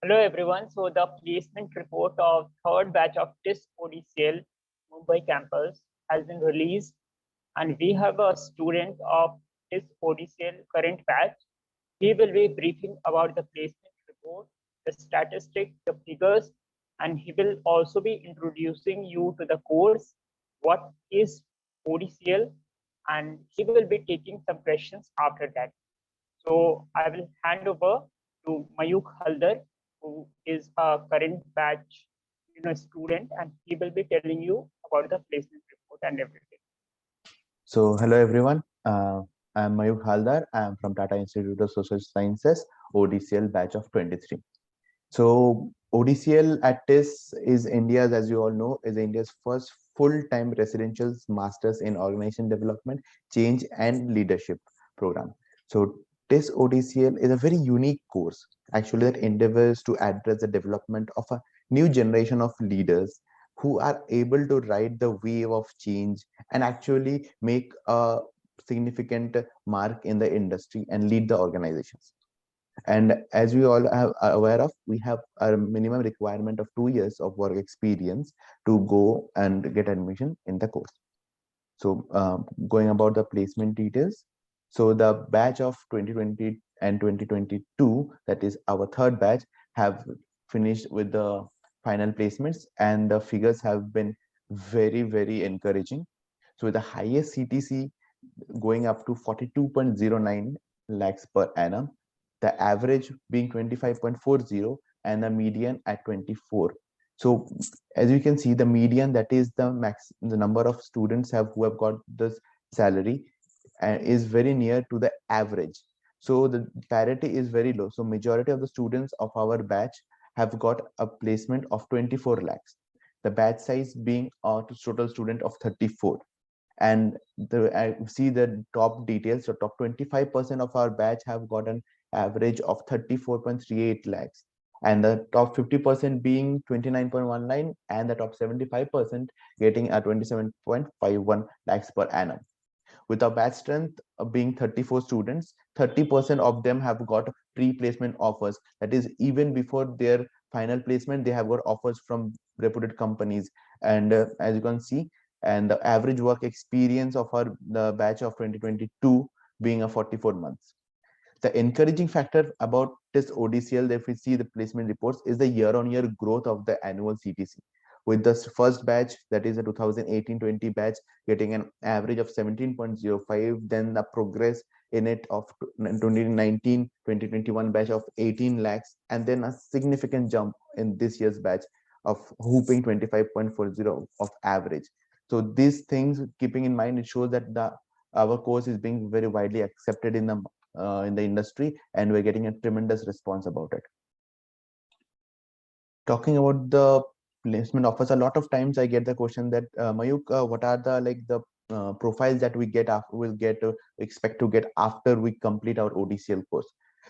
Hello everyone. So the placement report of third batch of TISS-ODCL Mumbai campus has been released, and we have a student of TISS-ODCL current batch. He will be briefing about the placement report, the statistics, the figures, and he will also be introducing you to the course, what is ODCL, and he will be taking some questions after that. So I will hand over to Mayuk Haldar, who is a current batch student, and he will be telling you about the placement report and everything. So, hello everyone. I'm Mayuk Haldar. I'm from Tata Institute of Social Sciences, ODCL batch of 23. So, ODCL at TISS is India's, as you all know, is India's first full-time residential masters in organization development, change, and leadership program. So, TISS ODCL is a very unique course, actually, that endeavors to address the development of a new generation of leaders who are able to ride the wave of change and actually make a significant mark in the industry and lead the organizations. And as we all are aware of, we have a minimum requirement of 2 years of work experience to go and get admission in the course. So going about the placement details. So the batch of 2020 and 2022, that is our third batch, have finished with the final placements, and the figures have been very, very encouraging. So the highest CTC going up to 42.09 lakhs per annum, the average being 25.40 and the median at 24. So as you can see, the median, that is the number of students who have got this salary, is very near to the average. So the parity is very low. So majority of the students of our batch have got a placement of 24 lakhs. The batch size being a total student of 34. And I see the top details. So top 25% of our batch have got an average of 34.38 lakhs, and the top 50% being 29.19, and the top 75% getting a 27.51 lakhs per annum. With our batch strength being 34 students, 30% of them have got pre-placement offers. That is, even before their final placement, they have got offers from reputed companies. And as you can see, and the average work experience of the batch of 2022 being a 44 months. The encouraging factor about this ODCL, if we see the placement reports, is the year-on-year growth of the annual CTC. With the first batch, that is a 2018-20 batch, getting an average of 17.05, then the progress in it of 2019-2021 batch of 18 lakhs, and then a significant jump in this year's batch of whooping 25.40 of average. So these things, keeping in mind, it shows that our course is being very widely accepted in the industry, and we're getting a tremendous response about it. Talking about the placement offers, a lot of times I get the question that Mayuk, what are the profiles that we expect to get after we complete our ODCL course?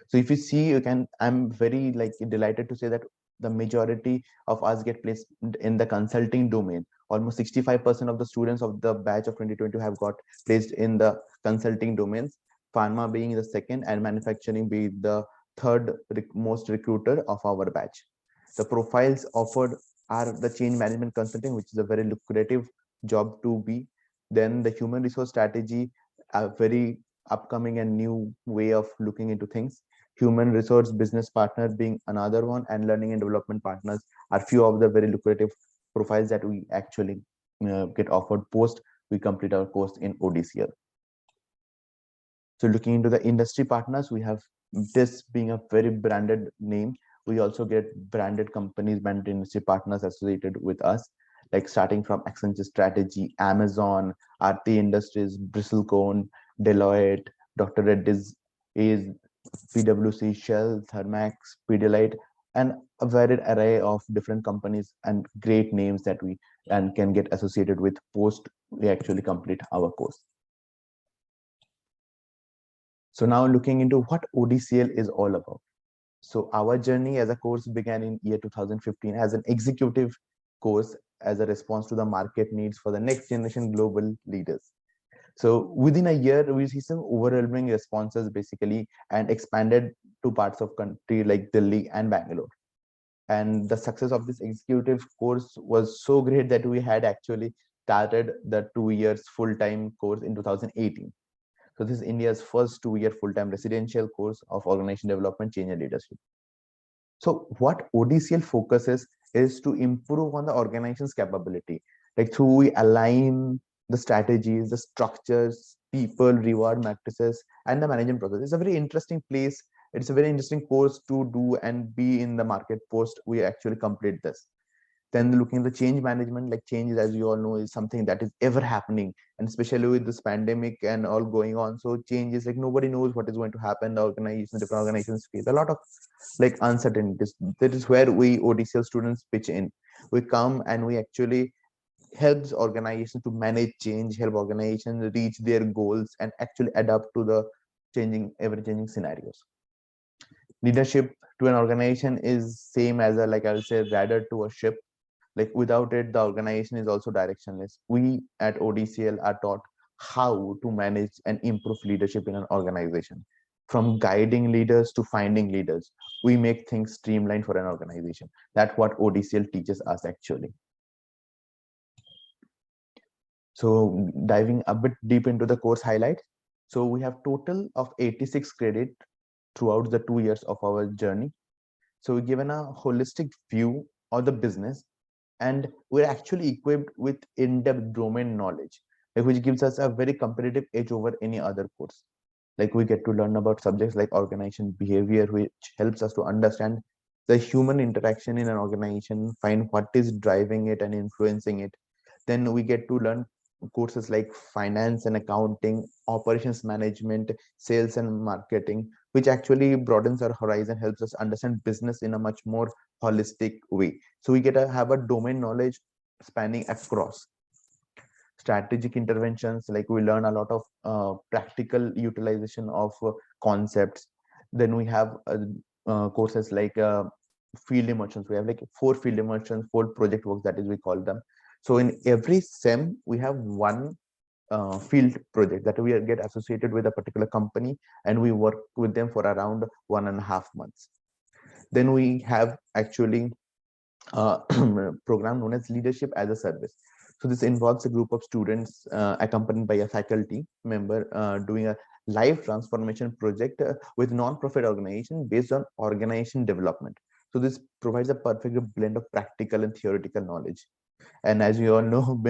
So if you see, I'm very delighted to say that the majority of us get placed in the consulting domain. Almost 65% of the students of the batch of 2020 have got placed in the consulting domains, pharma being the second and manufacturing being the third most recruiter of our batch. The profiles offered are the change management consulting, which is a very lucrative job to be. Then the human resource strategy, a very upcoming and new way of looking into things. Human resource business partner being another one, and learning and development partners are few of the very lucrative profiles that we actually get offered post we complete our course in ODCL. So looking into the industry partners, we have this being a very branded name. We also get branded companies, branded industry partners associated with us, like starting from Accenture Strategy, Amazon, RT Industries, Bristlecone, Deloitte, Dr. Reddy's, is PwC, Shell, Thermax, Pedialyte, and a varied array of different companies and great names that we can get associated with post we actually complete our course. So now looking into what ODCL is all about. So our journey as a course began in year 2015 as an executive course as a response to the market needs for the next generation global leaders. So within a year, we see some overwhelming responses basically, and expanded to parts of country like Delhi and Bangalore. And the success of this executive course was so great that we had actually started the 2 years full-time course in 2018. So this is India's first 2-year full-time residential course of organization development, change and leadership. So what ODCL focuses is to improve on the organization's capability, like through we align the strategies, the structures, people, reward matrices, and the management process. It's a very interesting place. It's a very interesting course to do and be in the market post we actually complete this. Then looking at the change management, like change, as you all know, is something that is ever happening, and especially with this pandemic and all going on. So change is like nobody knows what is going to happen. The organization, different organizations face a lot of like uncertainties. That is where we ODCL students pitch in. We come and we actually helps organizations to manage change, help organizations reach their goals, and actually adapt to the changing, ever-changing scenarios. Leadership to an organization is same as a, like I will say, rudder to a ship. Like without it, the organization is also directionless. We at ODCL are taught how to manage and improve leadership in an organization. From guiding leaders to finding leaders, we make things streamlined for an organization. That's what ODCL teaches us actually. So diving a bit deep into the course highlights. So we have total of 86 credit throughout the 2 years of our journey. So we're given a holistic view of the business, and we're actually equipped with in-depth domain knowledge, like which gives us a very competitive edge over any other course. Like we get to learn about subjects like organization behavior, which helps us to understand the human interaction in an organization, find what is driving it and influencing it. Then we get to learn courses like finance and accounting, operations management, sales and marketing, which actually broadens our horizon, helps us understand business in a much more holistic way. So we get to have a domain knowledge spanning across strategic interventions, like we learn a lot of practical utilization of concepts. Then we have courses like field immersions. We have like 4 field immersions, 4 project works, that is we call them. So in every sem we have one field project that we get associated with a particular company, and we work with them for around 1.5 months. Then we have actually program known as leadership as a service. So this involves a group of students accompanied by a faculty member doing a live transformation project with non-profit organization based on organization development. So this provides a perfect blend of practical and theoretical knowledge. And as you all know,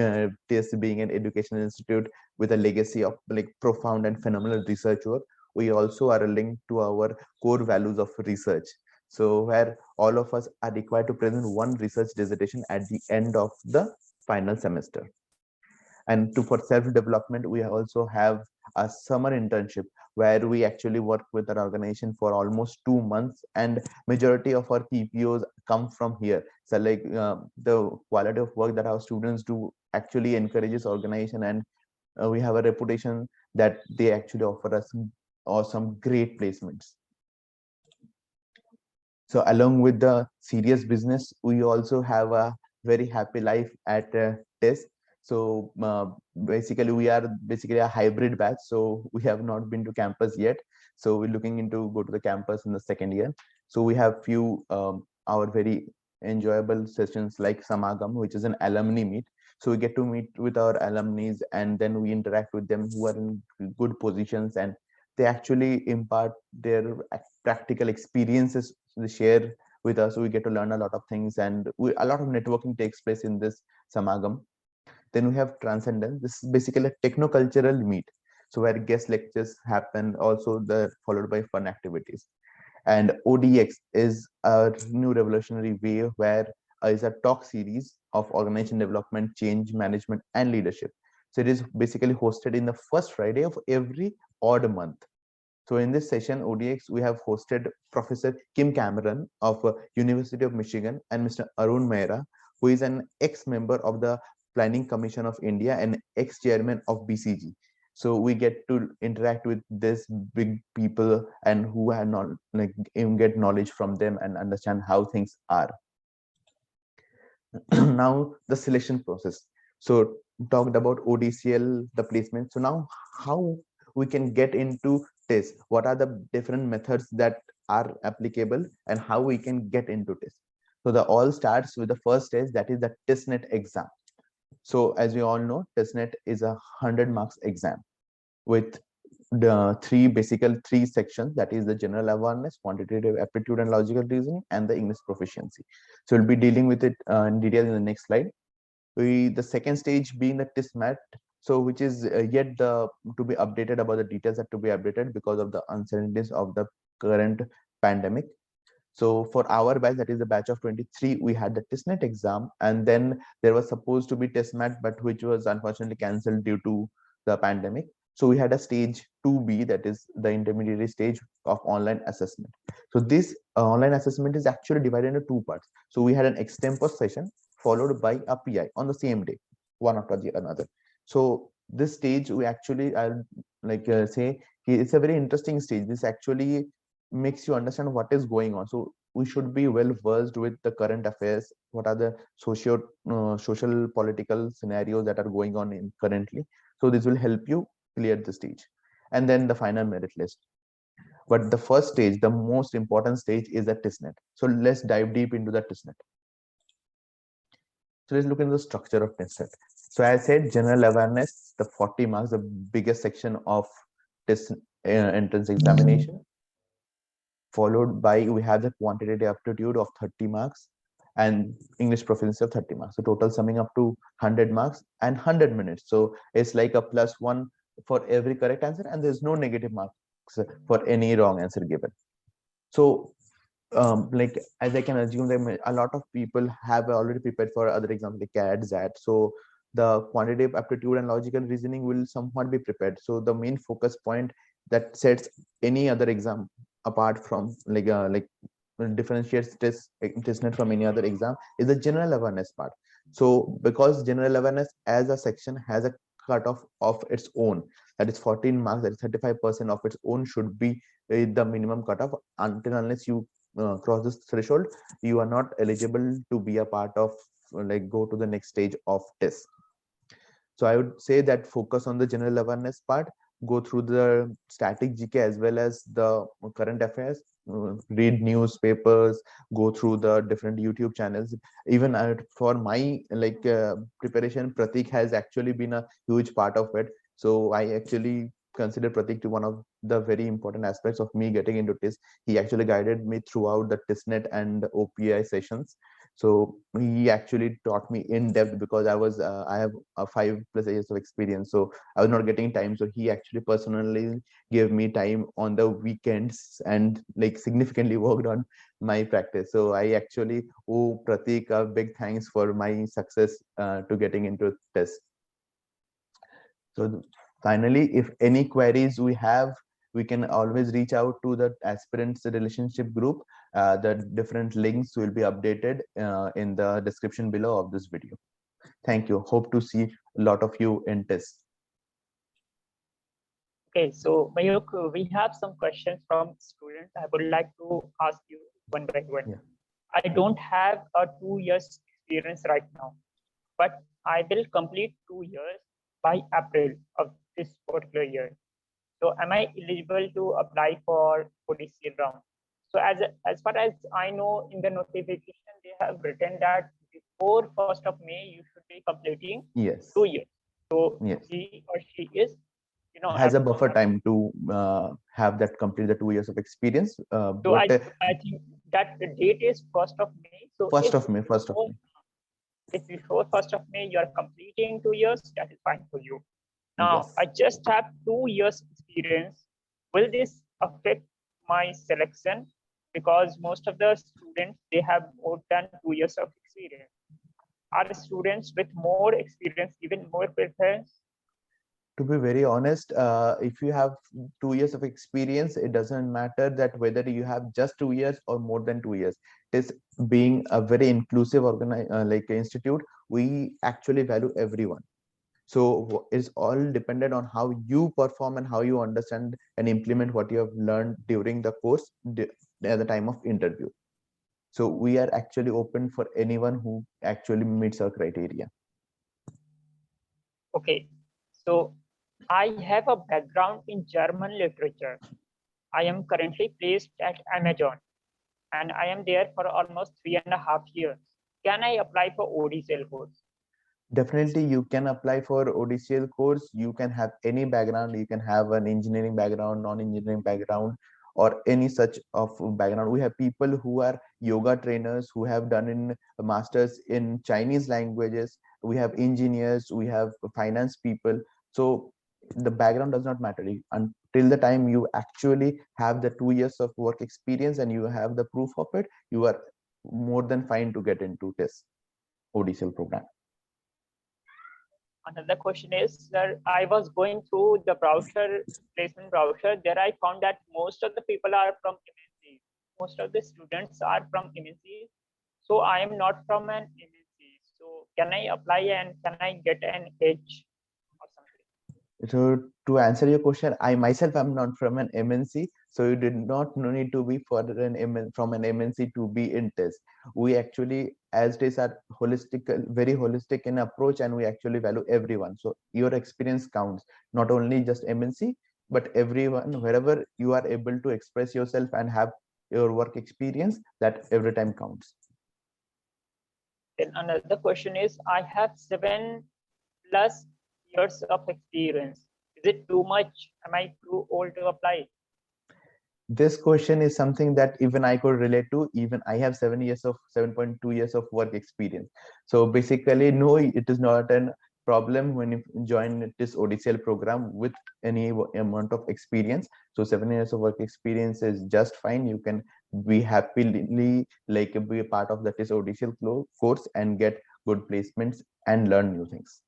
TISS being an educational institute with a legacy of like profound and phenomenal research work, we also are linked to our core values of research. So where all of us are required to present one research dissertation at the end of the final semester. And for self-development, we also have a summer internship where we actually work with an organization for almost 2 months, and majority of our PPOs come from here. So like the quality of work that our students do actually encourages organization, and we have a reputation that they actually offer us some great placements. So along with the serious business, we also have a very happy life at TISS. So basically, we are basically a hybrid batch. So we have not been to campus yet. So we're looking into go to the campus in the second year. So we have few our very enjoyable sessions like Samagam, which is an alumni meet. So we get to meet with our alumni, and then we interact with them who are in good positions, and they actually impart their practical experiences they share with us. So we get to learn a lot of things, and a lot of networking takes place in this Samagam. Then we have Transcendence. This is basically a techno-cultural meet. So where guest lectures happen, also the followed by fun activities. And ODX is a new revolutionary way where is a talk series of organization development, change management, and leadership. So it is basically hosted in the first Friday of every odd month. So in this session, ODX, we have hosted Professor Kim Cameron of University of Michigan and Mr. Arun Mehra, who is an ex-member of the Planning Commission of India and ex-chairman of BCG. So we get to interact with these big people and who have not like get knowledge from them and understand how things are. Now the selection process. So talked about ODCL, the placement. So now how we can get into TISS? What are the different methods that are applicable and how we can get into TISS? So the all starts with the first stage, that is the TISS-NET exam. So as we all know, TISS-NET is a 100 marks exam with the three sections, that is the general awareness, quantitative aptitude and logical reasoning, and the English proficiency. So we'll be dealing with it in detail in the next slide. The second stage being the TISS-MAT, so which is yet to be updated, about the details that to be updated because of the uncertainties of the current pandemic. So for our batch, that is the batch of 23, we had the TISS-NET exam, and then there was supposed to be TISS-MAT, but which was unfortunately cancelled due to the pandemic. So we had a stage 2B, that is the intermediary stage of online assessment. So this online assessment is actually divided into two parts. So we had an extempore session followed by a PI on the same day, one after the another. So this stage, we actually, I'll say, it's a very interesting stage. This actually makes you understand what is going on. So we should be well versed with the current affairs, what are the social political scenarios that are going on in currently. So this will help you clear the stage, and then the final merit list. But the first stage, the most important stage, is the TISS-NET. So let's dive deep into the TISS-NET. So let's look into the structure of TISS-NET. So as I said, general awareness, the 40 marks, the biggest section of TISS entrance examination. Followed by, we have the quantitative aptitude of 30 marks and English proficiency of 30 marks. So total summing up to 100 marks and 100 minutes. So it's like a +1 for every correct answer, and there's no negative marks for any wrong answer given. So like, as I can assume that a lot of people have already prepared for other exams like CAT, ZAT. So the quantitative aptitude and logical reasoning will somewhat be prepared. So the main focus point that sets any other exam apart from differentiates TISS-NET from any other exam is the general awareness part. So because general awareness as a section has a cutoff of its own, that is 14 marks, that is 35% of its own should be the minimum cutoff. Until unless you cross this threshold, you are not eligible to be a part of go to the next stage of TISS. So I would say that focus on the general awareness part, go through the static GK as well as the current affairs, read newspapers, go through the different YouTube channels. Even for my preparation, Prateek has actually been a huge part of it. So I actually consider Prateek to one of the very important aspects of me getting into TISS. He actually guided me throughout the TISS-NET and OPI sessions. So he actually taught me in depth, because I have a 5+ years of experience, so I was not getting time. So he actually personally gave me time on the weekends and significantly worked on my practice. So I actually owe Prateek a big thanks for my success to getting into TISS. So finally, if any queries we have, we can always reach out to the Aspirants relationship group. The different links will be updated in the description below of this video. Thank you. Hope to see a lot of you in TISS. Okay, so Mayuk, we have some questions from students. I would like to ask you one by one. Yeah. I don't have a 2 years experience right now, but I will complete 2 years by April of this particular year. So am I eligible to apply for ODCL round? So as far as I know, in the notification, they have written that before 1st of May, you should be completing 2 years. So he or she is, has a buffer time to have that complete the 2 years of experience. So I think that the date is 1st of May. So 1st of May. If before 1st of May you are completing 2 years, that is fine for you. Now, I just have 2 years experience. Will this affect my selection? Because most of the students, they have more than 2 years of experience. Are students with more experience given more preference? To be very honest, if you have 2 years of experience, it doesn't matter that whether you have just 2 years or more than 2 years. TISS being a very inclusive institute, we actually value everyone. So it's all dependent on how you perform and how you understand and implement what you have learned during the course at the time of interview. So we are actually open for anyone who actually meets our criteria. Okay, so I have a background in German literature. I am currently placed at Amazon. and I am there for almost 3.5 years. Can I apply for ODCL course? Definitely, you can apply for ODCL course. You can have any background. You can have an engineering background, non-engineering background, or any such of background. We have people who are yoga trainers who have done in masters in Chinese languages. We have engineers. We have finance people. So the background does not matter until the time you actually have the 2 years of work experience and you have the proof of it. You are more than fine to get into this ODCL program. Another question is, sir, I was going through the browser, placement browser. There I found that most of the people are from MNCs. Most of the students are from MNCs. So I am not from an MNC. So can I apply and can I get an edge or something? So to answer your question, I myself am not from an MNC, so you did not need to be for from an MNC to be in TISS. We actually, as TISS, are holistic, very holistic in approach, and we actually value everyone. So your experience counts, not only just MNC, but everyone, wherever you are able to express yourself and have your work experience, that every time counts. Then another question is, I have 7+ years of experience. Is it too much? Am I too old to apply? This question is something that even I could relate to. Even I have 7.2 years of work experience. So basically, no, it is not a problem when you join this ODCL program with any amount of experience. So 7 years of work experience is just fine. You can be happily like be a part of this ODCL course and get good placements and learn new things.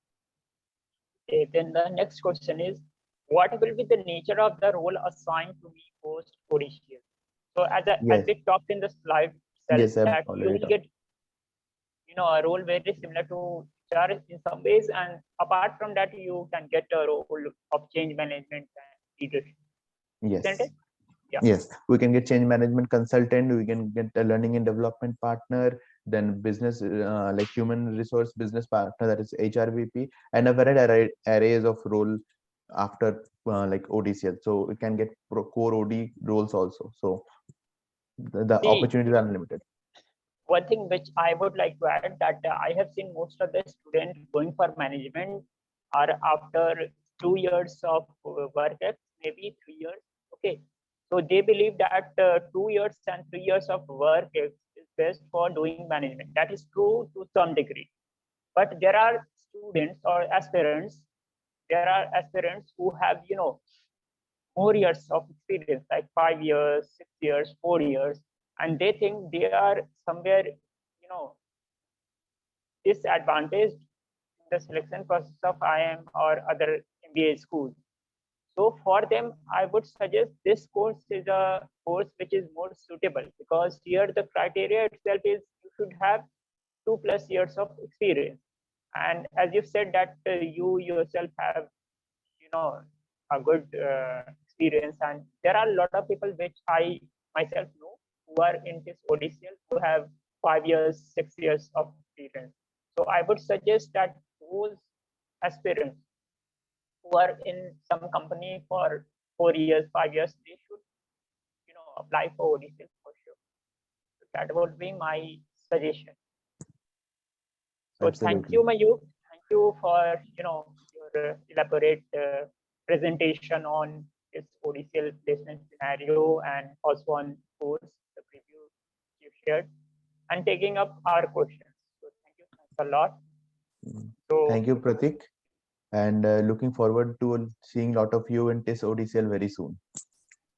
Okay, then the next question is, what will be the nature of the role assigned to me post ODCL? So as Yes. we talked in the slide itself, Yes, I've that you already will talked. get a role very similar to HR in some ways, and apart from that, you can get a role of change management and leadership. Yes. Isn't it? Yeah. Yes, we can get change management consultant, we can get a learning and development partner, then business like human resource business partner, that is HRVP, and a varied arrays of role after like ODCL. So we can get core OD roles also. So the See, opportunities are unlimited. one thing which I would like to add, that I have seen most of the students going for management are after 2 years of work, maybe 3 years. Okay, so they believe that 2 years and 3 years of work is best for doing management. That is true to some degree, but there are students or aspirants. There are aspirants who have more years of experience, like 5 years, 6 years, 4 years, and they think they are somewhere disadvantaged in the selection process of IIM or other MBA schools. So for them, I would suggest this course is a course which is more suitable, because here the criteria itself is you should have 2+ years of experience. And as you said that you yourself have a good experience, and there are a lot of people which I myself know who are in this ODCL who have 5 years, 6 years of experience. So I would suggest that those aspirants who are in some company for 4 years, 5 years, they should apply for ODCL for sure. So that would be my suggestion. So Absolutely. thank you, Mayuk. Thank you for your elaborate presentation on this ODCL placement scenario, and also on course, the preview you shared, and taking up our questions. So thank you, thanks a lot. So Thank you, Prateek, and looking forward to seeing a lot of you in TISS ODCL very soon.